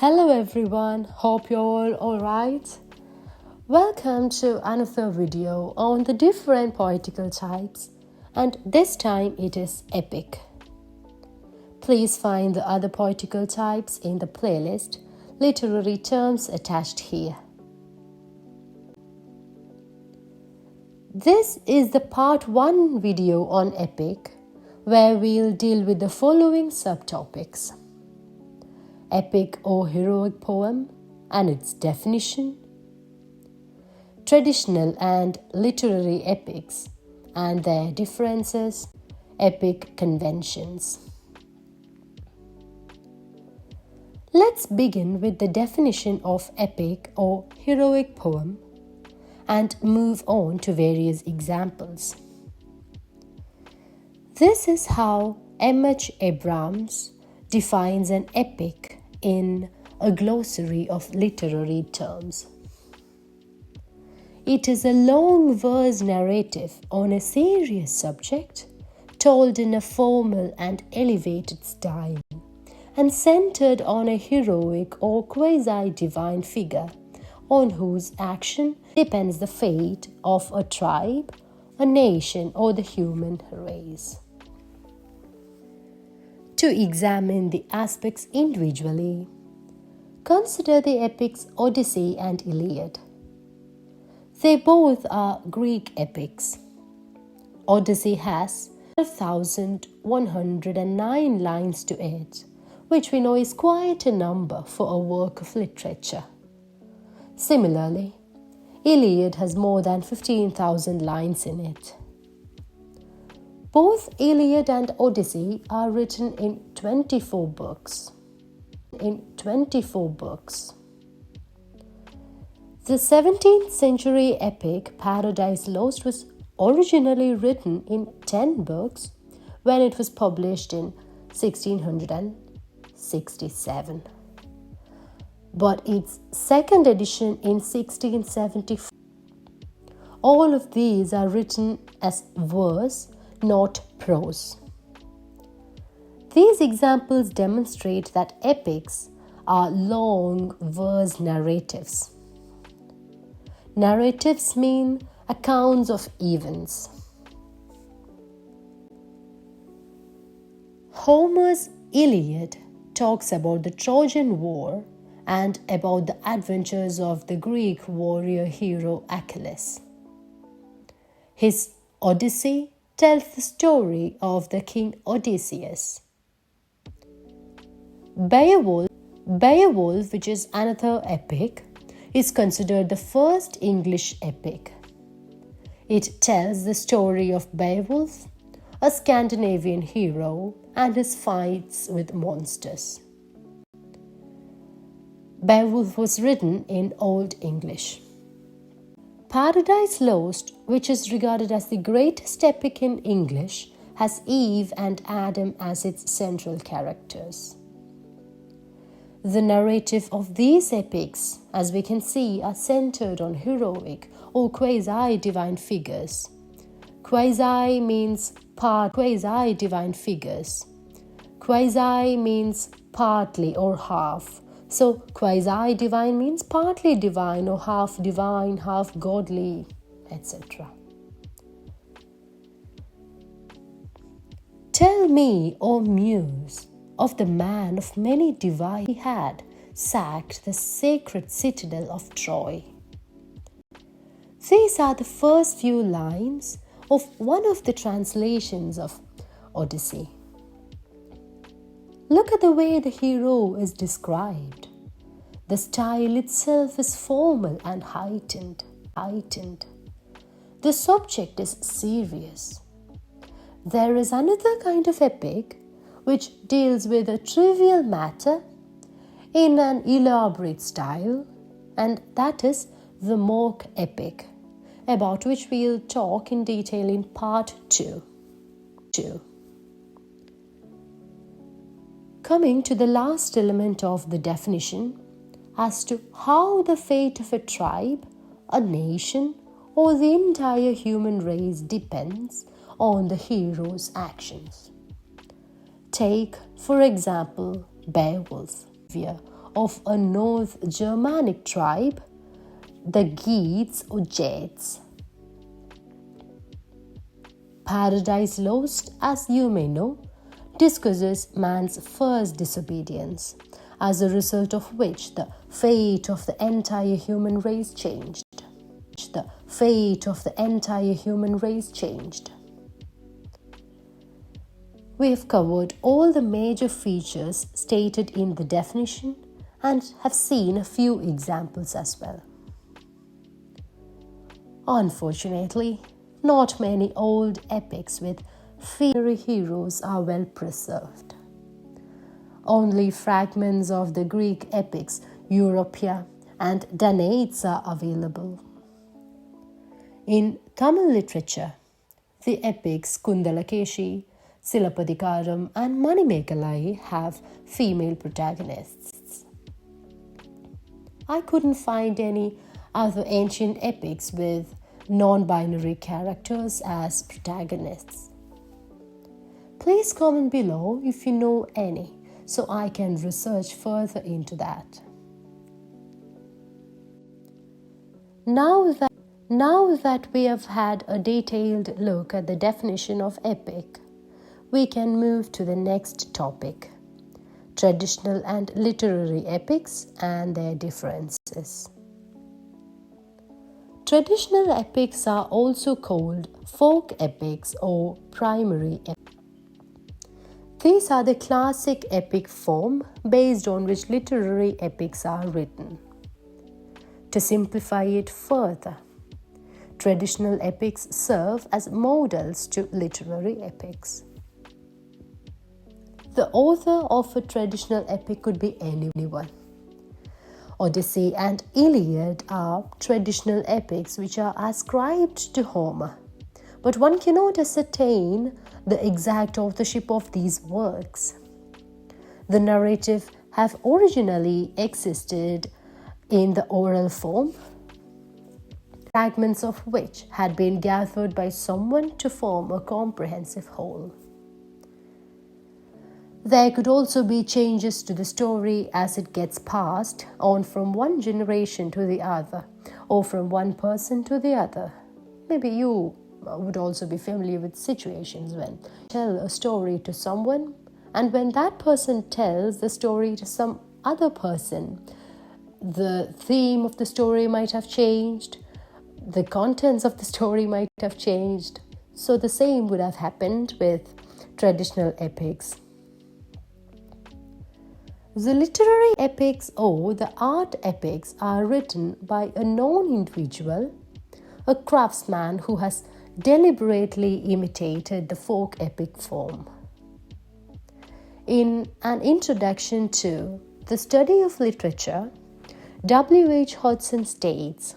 Hello everyone, hope you're all alright. Welcome to another video on the different poetical types, and this time it is epic. Please find the other poetical types in the playlist Literary Terms attached here. This is the part 1 video on epic, where we'll deal with the following subtopics: epic or heroic poem and its definition, traditional and literary epics and their differences, epic conventions. Let's begin with the definition of epic or heroic poem and move on to various examples. This is how M.H Abrams defines an epic in a Glossary of Literary Terms. It is a long verse narrative on a serious subject, told in a formal and elevated style, and centered on a heroic or quasi-divine figure on whose action depends the fate of a tribe, a nation, or the human race. To examine the aspects individually, consider the epics Odyssey and Iliad. They both are Greek epics. Odyssey has 12,109 lines to it, which we know is quite a number for a work of literature. Similarly, Iliad has more than 15,000 lines in it. Both Iliad and Odyssey are written in 24 books. The 17th century epic Paradise Lost was originally written in 10 books when it was published in 1667. But its second edition in 1674. All of these are written as verse, not prose. These examples demonstrate that epics are long verse narratives. Narratives mean accounts of events. Homer's Iliad talks about the Trojan War and about the adventures of the Greek warrior hero Achilles. His Odyssey tells the story of the king Odysseus. Beowulf, which is another epic, is considered the first English epic. It tells the story of Beowulf, a Scandinavian hero, and his fights with monsters. Beowulf was written in Old English. Paradise Lost, which is regarded as the greatest epic in English, has Eve and Adam as its central characters. The narrative of these epics, as we can see, are centered on heroic or quasi-divine figures. Quasi means quasi-divine figures. Quasi means partly or half. So quasi-divine means partly divine or half divine, half godly, etc. Tell me, O Muse, of the man of many devices he had sacked the sacred citadel of Troy. These are the first few lines of one of the translations of Odyssey. Look at the way the hero is described. The style itself is formal and heightened. The subject is serious. There is another kind of epic which deals with a trivial matter in an elaborate style, and that is the mock epic, about which we'll talk in detail in part 2. Coming to the last element of the definition as to how the fate of a tribe, a nation, or the entire human race depends on the hero's actions. Take, for example, Beowulf, of a North Germanic tribe, the Geats or Jets. Paradise Lost, as you may know, discusses man's first disobedience, as a result of which the fate of the entire human race changed. The fate of the entire human race changed. We have covered all the major features stated in the definition and have seen a few examples as well. Unfortunately, not many old epics with fairy heroes are well preserved. Only fragments of the Greek epics Europia and Danaids are available. In Tamil literature, the epics Kundalakeshi, Silapadikaram and Manimekalai have female protagonists. I couldn't find any other ancient epics with non-binary characters as protagonists. Please comment below if you know any, so I can research further into that. Now that we have had a detailed look at the definition of epic, we can move to the next topic: traditional and literary epics and their differences. Traditional epics are also called folk epics or primary epics. These are the classic epic form based on which literary epics are written. To simplify it further, traditional epics serve as models to literary epics. The author of a traditional epic could be anyone. Odyssey and Iliad are traditional epics which are ascribed to Homer, but one cannot ascertain the exact authorship of these works. The narrative have originally existed in the oral form, fragments of which had been gathered by someone to form a comprehensive whole. There could also be changes to the story as it gets passed on from one generation to the other, or from one person to the other. Maybe you would also be familiar with situations when you tell a story to someone, and when that person tells the story to some other person, the theme of the story might have changed, the contents of the story might have changed. So the same would have happened with traditional epics. The literary epics or the art epics are written by a known individual, a craftsman who has deliberately imitated the folk epic form. In an introduction to the study of literature, W.H. Hodgson states,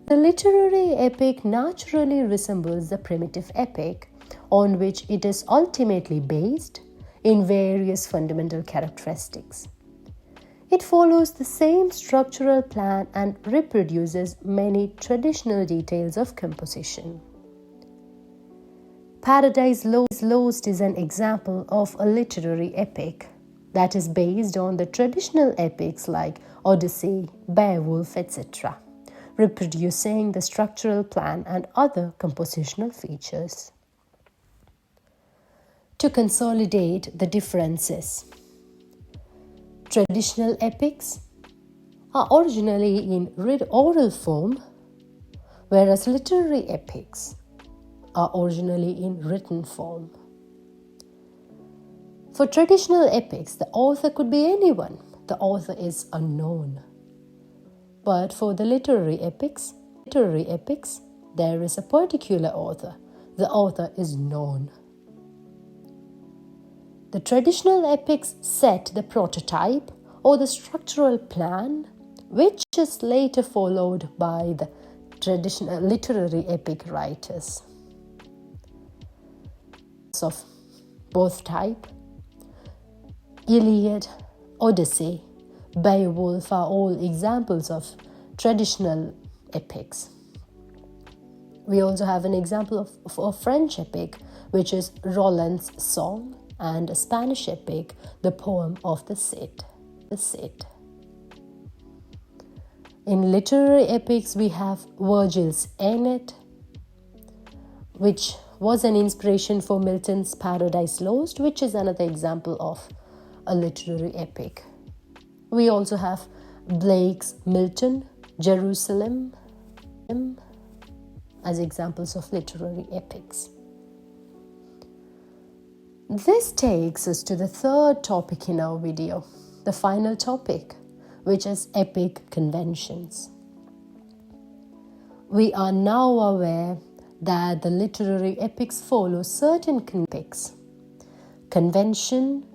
"The literary epic naturally resembles the primitive epic, on which it is ultimately based in various fundamental characteristics. It follows the same structural plan and reproduces many traditional details of composition." Paradise Lost is an example of a literary epic that is based on the traditional epics like Odyssey, Beowulf, etc., reproducing the structural plan and other compositional features. To consolidate the differences, traditional epics are originally in oral form, whereas literary epics are originally in written form. For traditional epics, the author could be anyone. The author is unknown. But for the literary epics, there is a particular author. The author is known. The traditional epics set the prototype or the structural plan, which is later followed by the traditional literary epic writers. Of both type, Iliad, Odyssey, Beowulf are all examples of traditional epics. We also have an example of a French epic, which is Roland's Song, and a Spanish epic, the Poem of the Cid. Cid. In literary epics, we have Virgil's Aeneid, which was an inspiration for Milton's Paradise Lost, which is another example of a literary epic. We also have Blake's Milton, Jerusalem, as examples of literary epics. This takes us to the third topic in our video, the final topic, which is epic conventions. We are now aware that the literary epics follow certain epics. Convention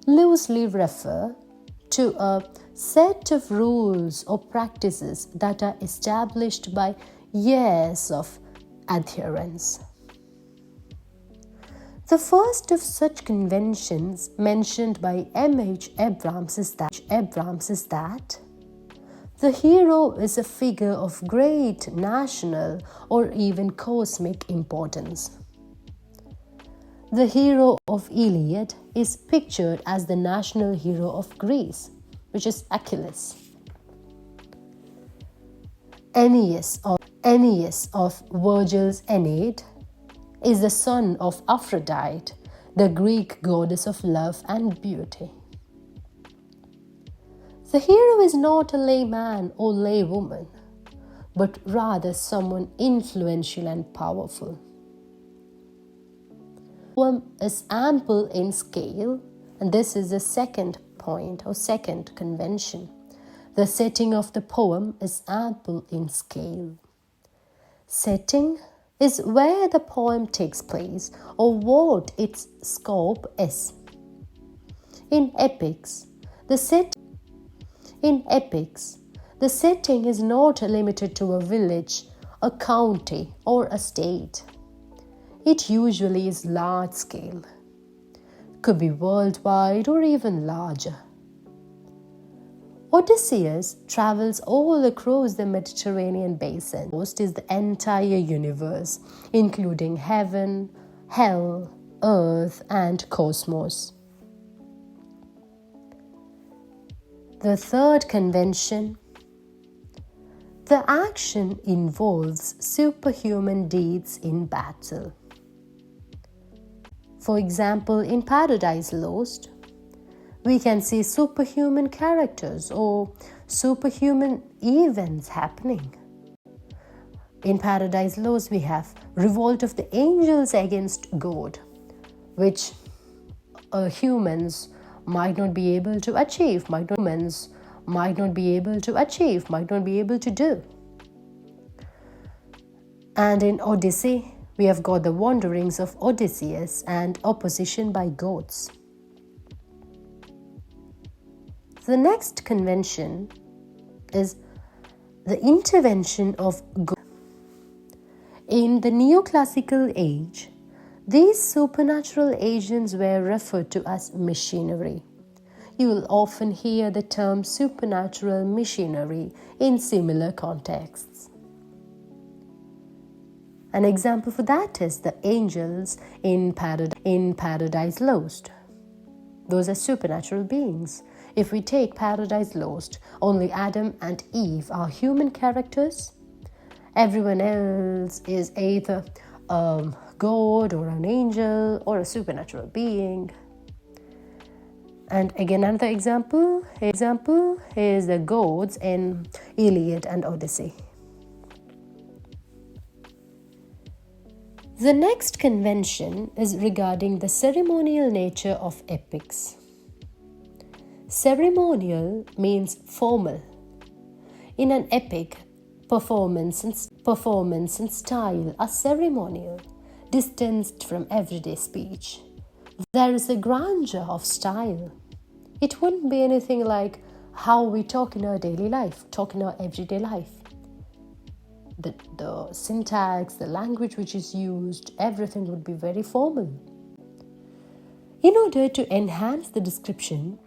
loosely refer to a set of rules or practices that are established by years of adherence. The first of such conventions mentioned by M.H Abrams is that the hero is a figure of great national or even cosmic importance. The hero of Iliad is pictured as the national hero of Greece, which is Achilles. Aeneas of Virgil's Aeneid is the son of Aphrodite, the Greek goddess of love and beauty. The hero is not a layman or laywoman, but rather someone influential and powerful. The poem is ample in scale, and this is the second point or second convention. The setting of the poem is ample in scale. Setting is where the poem takes place or what its scope is. In epics, the setting is not limited to a village, a county, or a state. It usually is large scale, could be worldwide or even larger. Odysseus travels all across the Mediterranean basin. Most is the entire universe, including heaven, hell, earth, and cosmos. The third convention. The action involves superhuman deeds in battle. For example, in Paradise Lost, we can see superhuman characters or superhuman events happening. In Paradise Lost, we have revolt of the angels against God, which humans might not be able to achieve, might not be able to do. And in Odyssey, we have got the wanderings of Odysseus and opposition by gods. The next convention is the intervention of God. In the neoclassical age, these supernatural agents were referred to as machinery. You will often hear the term supernatural machinery in similar contexts. An example for that is the angels in Paradise Lost. Those are supernatural beings. If we take Paradise Lost, only Adam and Eve are human characters. Everyone else is either a god or an angel or a supernatural being. And again, another example is the gods in Iliad and Odyssey. The next convention is regarding the ceremonial nature of epics. Ceremonial means formal. In an epic, performance and style are ceremonial, distanced from everyday speech. There is a grandeur of style. It wouldn't be anything like how we talk in our daily life, talk in our everyday life. The syntax, the language which is used, everything would be very formal. In order to enhance the description,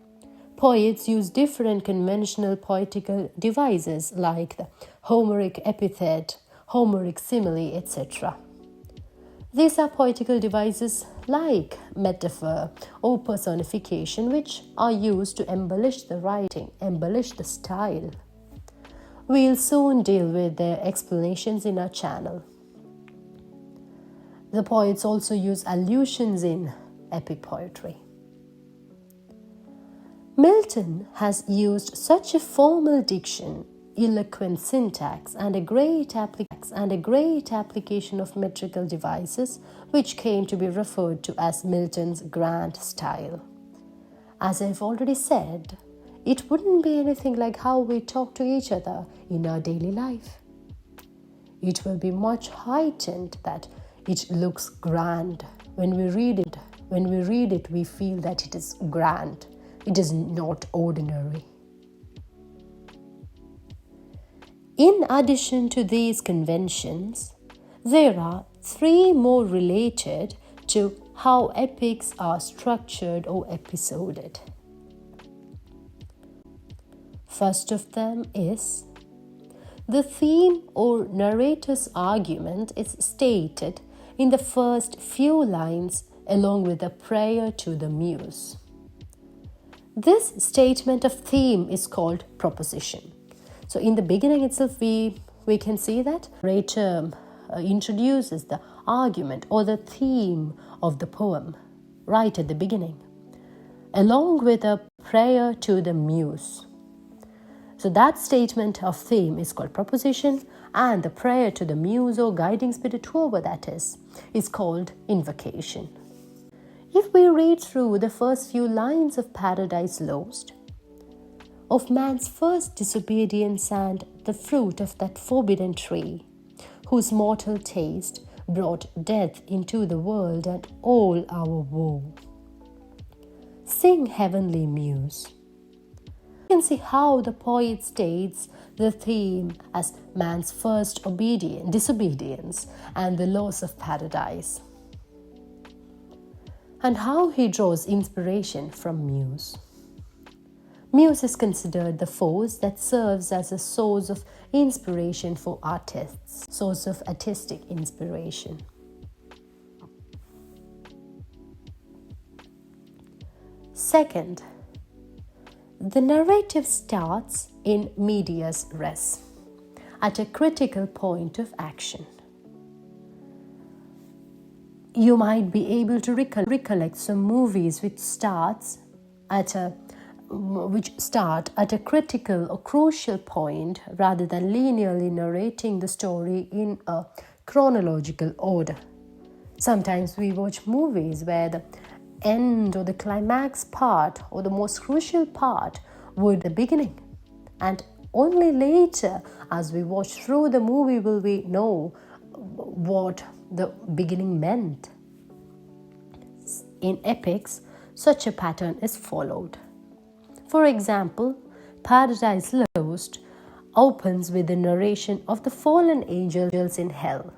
poets use different conventional poetical devices like the Homeric epithet, Homeric simile, etc. These are poetical devices like metaphor or personification, which are used to embellish the writing, embellish the style. We'll soon deal with their explanations in our channel. The poets also use allusions in epic poetry. Milton has used such a formal diction, eloquent syntax, and a great application of metrical devices, which came to be referred to as Milton's grand style. As I've already said, it wouldn't be anything like how we talk to each other in our daily life. It will be much heightened, that it looks grand. When we read it, we feel that it is grand. It is not ordinary. In addition to these conventions, there are three more related to how epics are structured or episoded. First of them is the theme or narrator's argument is stated in the first few lines along with a prayer to the muse. This statement of theme is called proposition. So in the beginning itself, we can see that the narrator introduces the argument or the theme of the poem right at the beginning, along with a prayer to the muse. So that statement of theme is called proposition, and the prayer to the muse or guiding spirit, whoever that is called invocation. If we read through the first few lines of Paradise Lost, of man's first disobedience and the fruit of that forbidden tree, whose mortal taste brought death into the world and all our woe. Sing, heavenly muse. You can see how the poet states the theme as man's first disobedience and the loss of paradise, and how he draws inspiration from muse. Muse is considered the force that serves as a source of inspiration for artists, source of artistic inspiration. Second, the narrative starts in medias res, at a critical point of action. You might be able to recollect some movies which start at a critical or crucial point rather than linearly narrating the story in a chronological order. Sometimes we watch movies where the end or the climax part or the most crucial part would be the beginning, and only later as we watch through the movie will we know what the beginning meant. In epics, such a pattern is followed. For example, Paradise Lost opens with the narration of the fallen angels in hell.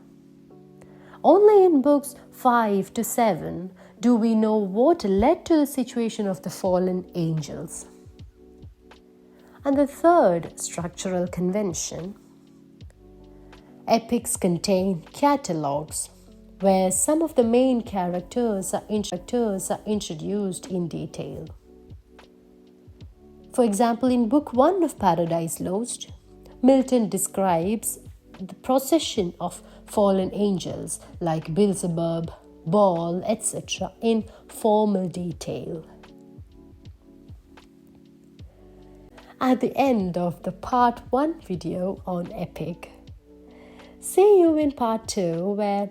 Only in books 5 to 7 do we know what led to the situation of the fallen angels. And the third structural convention, epics contain catalogues where some of the main characters are introduced in detail. For example, in Book 1 of Paradise Lost, Milton describes the procession of fallen angels like Beelzebub, Baal, etc. in formal detail. At the end of the part 1 video on epic. See you in part 2, where